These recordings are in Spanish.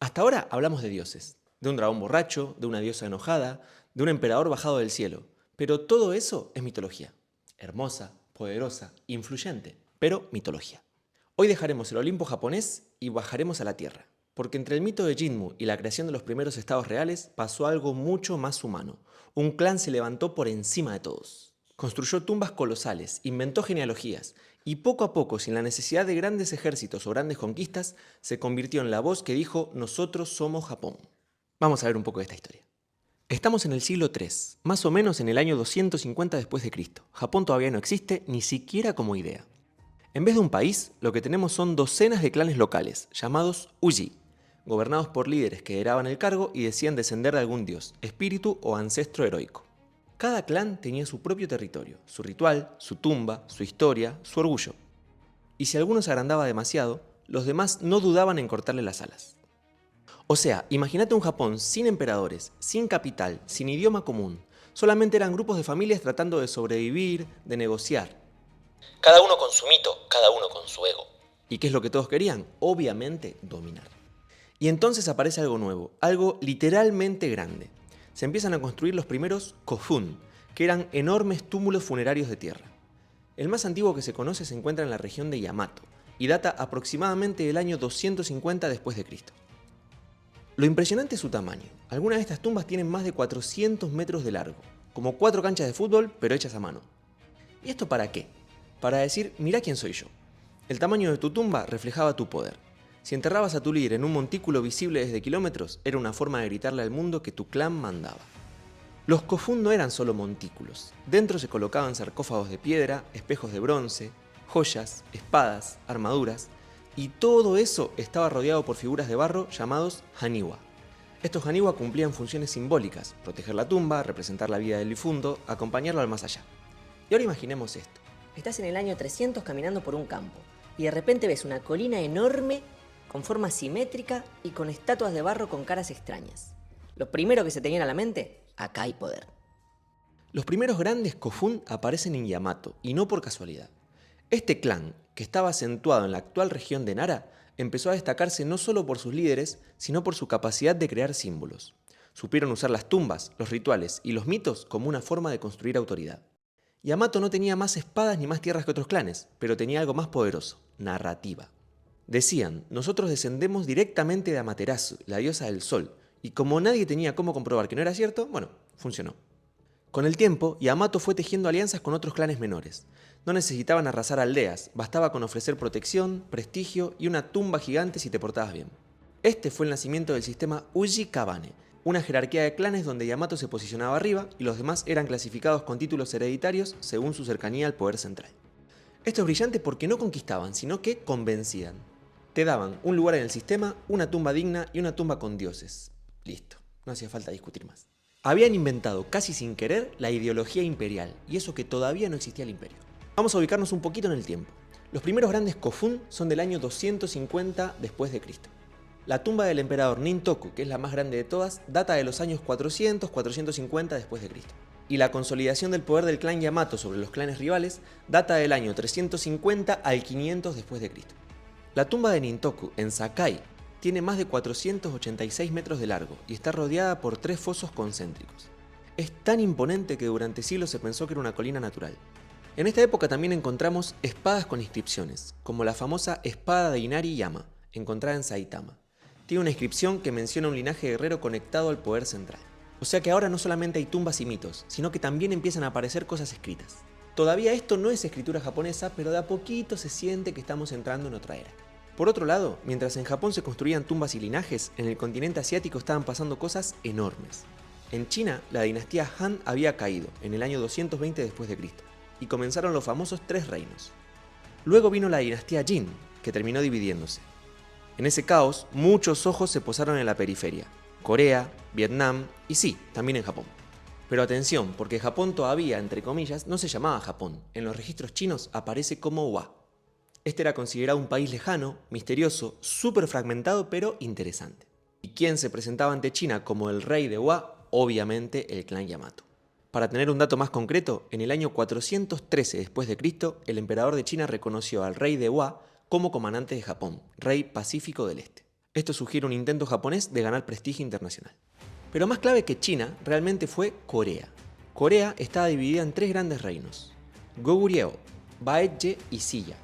Hasta ahora hablamos de dioses, de un dragón borracho, de una diosa enojada, de un emperador bajado del cielo, pero todo eso es mitología. Hermosa, poderosa, influyente, pero mitología. Hoy dejaremos el Olimpo japonés y bajaremos a la tierra, porque entre el mito de Jinmu y la creación de los primeros estados reales pasó algo mucho más humano. Un clan se levantó por encima de todos. Construyó tumbas colosales, inventó genealogías, y poco a poco, sin la necesidad de grandes ejércitos o grandes conquistas, se convirtió en la voz que dijo: nosotros somos Japón. Vamos a ver un poco de esta historia. Estamos en el siglo III, más o menos en el año 250 después de Cristo. Japón todavía no existe ni siquiera como idea. En vez de un país, lo que tenemos son docenas de clanes locales, llamados Uji, gobernados por líderes que heredaban el cargo y decían descender de algún dios, espíritu o ancestro heroico. Cada clan tenía su propio territorio, su ritual, su tumba, su historia, su orgullo. Y si alguno se agrandaba demasiado, los demás no dudaban en cortarle las alas. O sea, imagínate un Japón sin emperadores, sin capital, sin idioma común. Solamente eran grupos de familias tratando de sobrevivir, de negociar. Cada uno con su mito, cada uno con su ego. ¿Y qué es lo que todos querían? Obviamente, dominar. Y entonces aparece algo nuevo, algo literalmente grande. Se empiezan a construir los primeros kofun, que eran enormes túmulos funerarios de tierra. El más antiguo que se conoce se encuentra en la región de Yamato y data aproximadamente del año 250 después de Cristo. Lo impresionante es su tamaño. Algunas de estas tumbas tienen más de 400 metros de largo, como 4 canchas de fútbol, pero hechas a mano. ¿Y esto para qué? Para decir: mirá quién soy yo. El tamaño de tu tumba reflejaba tu poder. Si enterrabas a tu líder en un montículo visible desde kilómetros, era una forma de gritarle al mundo que tu clan mandaba. Los kofun no eran solo montículos. Dentro se colocaban sarcófagos de piedra, espejos de bronce, joyas, espadas, armaduras, y todo eso estaba rodeado por figuras de barro llamados haniwa. Estos haniwa cumplían funciones simbólicas: proteger la tumba, representar la vida del difunto, acompañarlo al más allá. Y ahora imaginemos esto. Estás en el año 300 caminando por un campo y de repente ves una colina enorme con forma simétrica y con estatuas de barro con caras extrañas. Lo primero que se te viene a la mente: acá hay poder. Los primeros grandes kofun aparecen en Yamato, y no por casualidad. Este clan, que estaba acentuado en la actual región de Nara, empezó a destacarse no solo por sus líderes, sino por su capacidad de crear símbolos. Supieron usar las tumbas, los rituales y los mitos como una forma de construir autoridad. Yamato no tenía más espadas ni más tierras que otros clanes, pero tenía algo más poderoso: narrativa. Decían: nosotros descendemos directamente de Amaterasu, la diosa del sol, y como nadie tenía cómo comprobar que no era cierto, bueno, funcionó. Con el tiempo, Yamato fue tejiendo alianzas con otros clanes menores. No necesitaban arrasar aldeas, bastaba con ofrecer protección, prestigio y una tumba gigante si te portabas bien. Este fue el nacimiento del sistema Uji Kabane, una jerarquía de clanes donde Yamato se posicionaba arriba y los demás eran clasificados con títulos hereditarios según su cercanía al poder central. Esto es brillante porque no conquistaban, sino que convencían. Te daban un lugar en el sistema, una tumba digna y una tumba con dioses. Listo, no hacía falta discutir más. Habían inventado casi sin querer la ideología imperial, y eso que todavía no existía el imperio. Vamos a ubicarnos un poquito en el tiempo. Los primeros grandes kofun son del año 250 después de Cristo. La tumba del emperador Nintoku, que es la más grande de todas, data de los años 400-450 después de Cristo. Y la consolidación del poder del clan Yamato sobre los clanes rivales data del año 350 al 500 después de Cristo. La tumba de Nintoku en Sakai tiene más de 486 metros de largo y está rodeada por 3 fosos concéntricos. Es tan imponente que durante siglos se pensó que era una colina natural. En esta época también encontramos espadas con inscripciones, como la famosa espada de Inari Yama, encontrada en Saitama. Tiene una inscripción que menciona un linaje guerrero conectado al poder central. O sea que ahora no solamente hay tumbas y mitos, sino que también empiezan a aparecer cosas escritas. Todavía esto no es escritura japonesa, pero de a poquito se siente que estamos entrando en otra era. Por otro lado, mientras en Japón se construían tumbas y linajes, en el continente asiático estaban pasando cosas enormes. En China, la dinastía Han había caído en el año 220 después de Cristo, y comenzaron los famosos 3 reinos. Luego vino la dinastía Jin, que terminó dividiéndose. En ese caos, muchos ojos se posaron en la periferia: Corea, Vietnam y sí, también en Japón. Pero atención, porque Japón todavía, entre comillas, no se llamaba Japón. En los registros chinos aparece como Wa. Este era considerado un país lejano, misterioso, súper fragmentado, pero interesante. ¿Y quién se presentaba ante China como el rey de Wa? Obviamente el clan Yamato. Para tener un dato más concreto, en el año 413 después de Cristo, el emperador de China reconoció al rey de Wa como comandante de Japón, rey pacífico del este. Esto sugiere un intento japonés de ganar prestigio internacional. Pero más clave que China realmente fue Corea. Corea estaba dividida en 3 grandes reinos: Goguryeo, Baekje y Silla.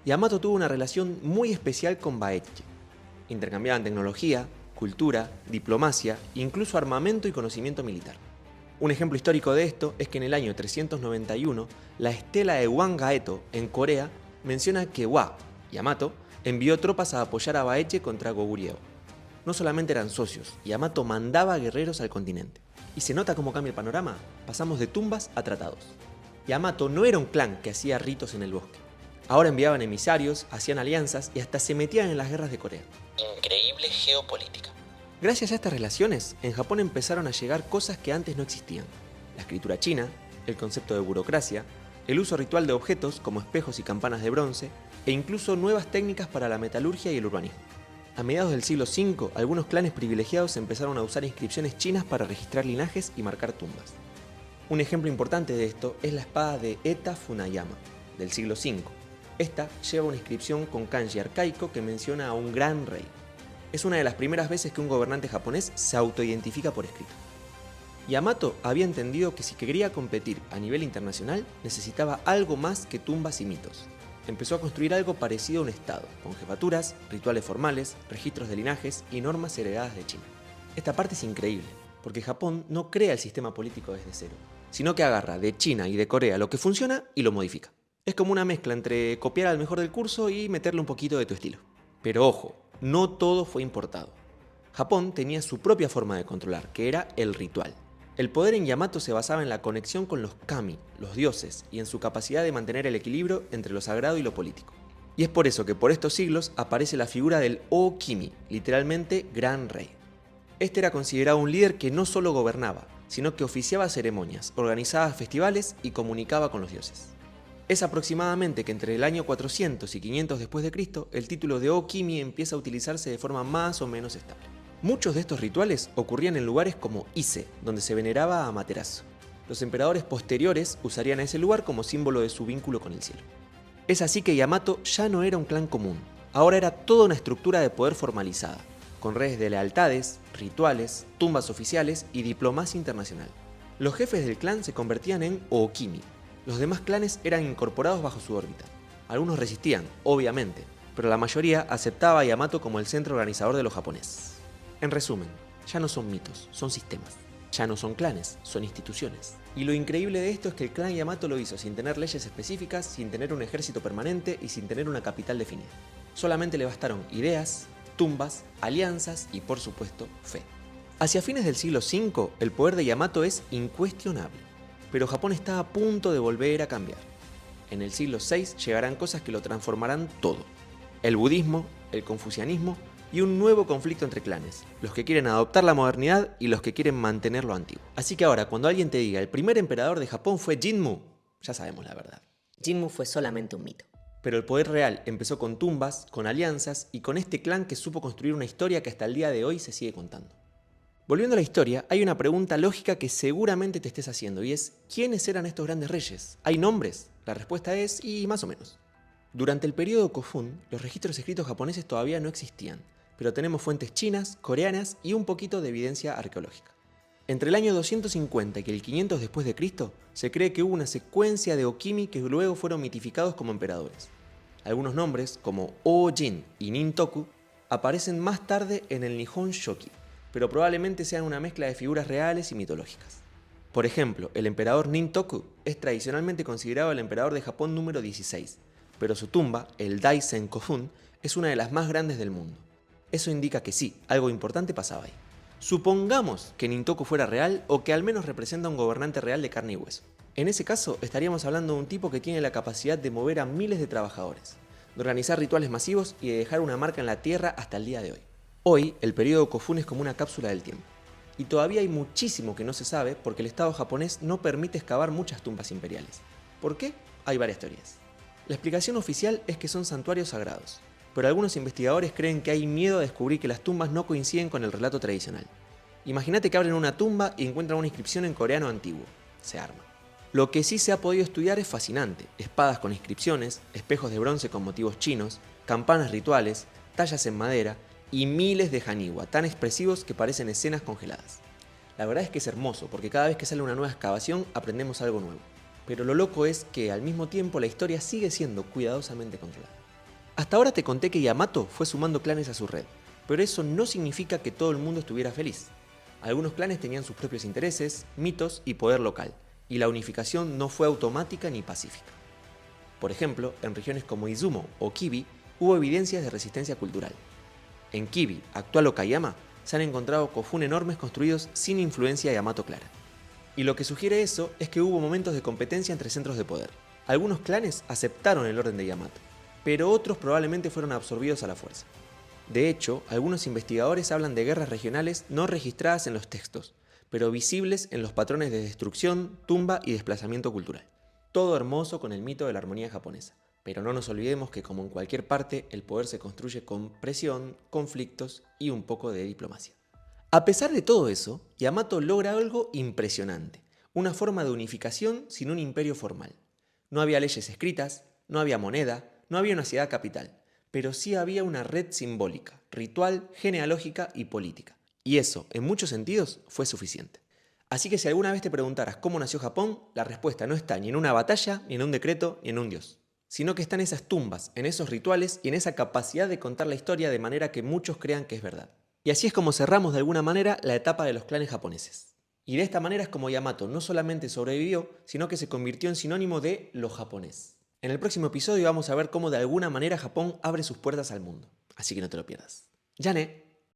Yamato tuvo una relación muy especial con Baekje. Intercambiaban tecnología, cultura, diplomacia, incluso armamento y conocimiento militar. Un ejemplo histórico de esto es que en el año 391, la estela de Hwanggaeto en Corea menciona que Yamato, envió tropas a apoyar a Baekje contra Goguryeo. No solamente eran socios, Yamato mandaba guerreros al continente. ¿Y se nota cómo cambia el panorama? Pasamos de tumbas a tratados. Yamato no era un clan que hacía ritos en el bosque. Ahora enviaban emisarios, hacían alianzas y hasta se metían en las guerras de Corea. Increíble geopolítica. Gracias a estas relaciones, en Japón empezaron a llegar cosas que antes no existían. La escritura china, el concepto de burocracia, el uso ritual de objetos como espejos y campanas de bronce, e incluso nuevas técnicas para la metalurgia y el urbanismo. A mediados del siglo V, algunos clanes privilegiados empezaron a usar inscripciones chinas para registrar linajes y marcar tumbas. Un ejemplo importante de esto es la espada de Eta Funayama, del siglo V. Esta lleva una inscripción con kanji arcaico que menciona a un gran rey. Es una de las primeras veces que un gobernante japonés se autoidentifica por escrito. Yamato había entendido que si quería competir a nivel internacional necesitaba algo más que tumbas y mitos. Empezó a construir algo parecido a un estado, con jefaturas, rituales formales, registros de linajes y normas heredadas de China. Esta parte es increíble, porque Japón no crea el sistema político desde cero, sino que agarra de China y de Corea lo que funciona y lo modifica. Es como una mezcla entre copiar al mejor del curso y meterle un poquito de tu estilo. Pero ojo, no todo fue importado. Japón tenía su propia forma de controlar, que era el ritual. El poder en Yamato se basaba en la conexión con los kami, los dioses, y en su capacidad de mantener el equilibrio entre lo sagrado y lo político. Y es por eso que por estos siglos aparece la figura del O-Kimi, literalmente gran rey. Este era considerado un líder que no solo gobernaba, sino que oficiaba ceremonias, organizaba festivales y comunicaba con los dioses. Es aproximadamente que entre el año 400 y 500 después de Cristo, el título de O-Kimi empieza a utilizarse de forma más o menos estable. Muchos de estos rituales ocurrían en lugares como Ise, donde se veneraba a Amaterasu. Los emperadores posteriores usarían a ese lugar como símbolo de su vínculo con el cielo. Es así que Yamato ya no era un clan común, ahora era toda una estructura de poder formalizada, con redes de lealtades, rituales, tumbas oficiales y diplomacia internacional. Los jefes del clan se convertían en O-Kimi. Los demás clanes eran incorporados bajo su órbita. Algunos resistían, obviamente, pero la mayoría aceptaba a Yamato como el centro organizador de los japoneses. En resumen, ya no son mitos, son sistemas. Ya no son clanes, son instituciones. Y lo increíble de esto es que el clan Yamato lo hizo sin tener leyes específicas, sin tener un ejército permanente y sin tener una capital definida. Solamente le bastaron ideas, tumbas, alianzas y, por supuesto, fe. Hacia fines del siglo V, el poder de Yamato es incuestionable, pero Japón está a punto de volver a cambiar. En el siglo VI llegarán cosas que lo transformarán todo. El budismo, el confucianismo y un nuevo conflicto entre clanes, los que quieren adoptar la modernidad y los que quieren mantener lo antiguo. Así que ahora, cuando alguien te diga el primer emperador de Japón fue Jinmu, ya sabemos la verdad. Jinmu fue solamente un mito. Pero el poder real empezó con tumbas, con alianzas y con este clan que supo construir una historia que hasta el día de hoy se sigue contando. Volviendo a la historia, hay una pregunta lógica que seguramente te estés haciendo y es ¿quiénes eran estos grandes reyes? ¿Hay nombres? La respuesta es y más o menos. Durante el periodo Kofun, los registros escritos japoneses todavía no existían, pero tenemos fuentes chinas, coreanas y un poquito de evidencia arqueológica. Entre el año 250 y el 500 después de Cristo, se cree que hubo una secuencia de O-Kimi que luego fueron mitificados como emperadores. Algunos nombres, como O-Jin y Nintoku, aparecen más tarde en el Nihon Shoki, pero probablemente sean una mezcla de figuras reales y mitológicas. Por ejemplo, el emperador Nintoku es tradicionalmente considerado el emperador de Japón número 16, pero su tumba, el Daisen Kofun, es una de las más grandes del mundo. Eso indica que sí, algo importante pasaba ahí. Supongamos que Nintoku fuera real o que al menos representa a un gobernante real de carne y hueso. En ese caso, estaríamos hablando de un tipo que tiene la capacidad de mover a miles de trabajadores, de organizar rituales masivos y de dejar una marca en la tierra hasta el día de hoy. Hoy, el periodo Kofun es como una cápsula del tiempo. Y todavía hay muchísimo que no se sabe porque el Estado japonés no permite excavar muchas tumbas imperiales. ¿Por qué? Hay varias teorías. La explicación oficial es que son santuarios sagrados, pero algunos investigadores creen que hay miedo a descubrir que las tumbas no coinciden con el relato tradicional. Imagínate que abren una tumba y encuentran una inscripción en coreano antiguo. Se arma. Lo que sí se ha podido estudiar es fascinante. Espadas con inscripciones, espejos de bronce con motivos chinos, campanas rituales, tallas en madera y miles de haniwa, tan expresivos que parecen escenas congeladas. La verdad es que es hermoso, porque cada vez que sale una nueva excavación aprendemos algo nuevo. Pero lo loco es que al mismo tiempo la historia sigue siendo cuidadosamente controlada. Hasta ahora te conté que Yamato fue sumando clanes a su red, pero eso no significa que todo el mundo estuviera feliz. Algunos clanes tenían sus propios intereses, mitos y poder local, y la unificación no fue automática ni pacífica. Por ejemplo, en regiones como Izumo o Kibi hubo evidencias de resistencia cultural. En Kibi, actual Okayama, se han encontrado kofun enormes construidos sin influencia Yamato clara. Y lo que sugiere eso es que hubo momentos de competencia entre centros de poder. Algunos clanes aceptaron el orden de Yamato, pero otros probablemente fueron absorbidos a la fuerza. De hecho, algunos investigadores hablan de guerras regionales no registradas en los textos, pero visibles en los patrones de destrucción, tumba y desplazamiento cultural. Todo hermoso con el mito de la armonía japonesa, pero no nos olvidemos que como en cualquier parte, el poder se construye con presión, conflictos y un poco de diplomacia. A pesar de todo eso, Yamato logra algo impresionante, una forma de unificación sin un imperio formal. No había leyes escritas, no había moneda, no había una ciudad capital, pero sí había una red simbólica, ritual, genealógica y política. Y eso, en muchos sentidos, fue suficiente. Así que si alguna vez te preguntaras cómo nació Japón, la respuesta no está ni en una batalla, ni en un decreto, ni en un dios, sino que está en esas tumbas, en esos rituales y en esa capacidad de contar la historia de manera que muchos crean que es verdad. Y así es como cerramos de alguna manera la etapa de los clanes japoneses. Y de esta manera es como Yamato no solamente sobrevivió, sino que se convirtió en sinónimo de lo japonés. En el próximo episodio vamos a ver cómo de alguna manera Japón abre sus puertas al mundo. Así que no te lo pierdas. ¡Yane!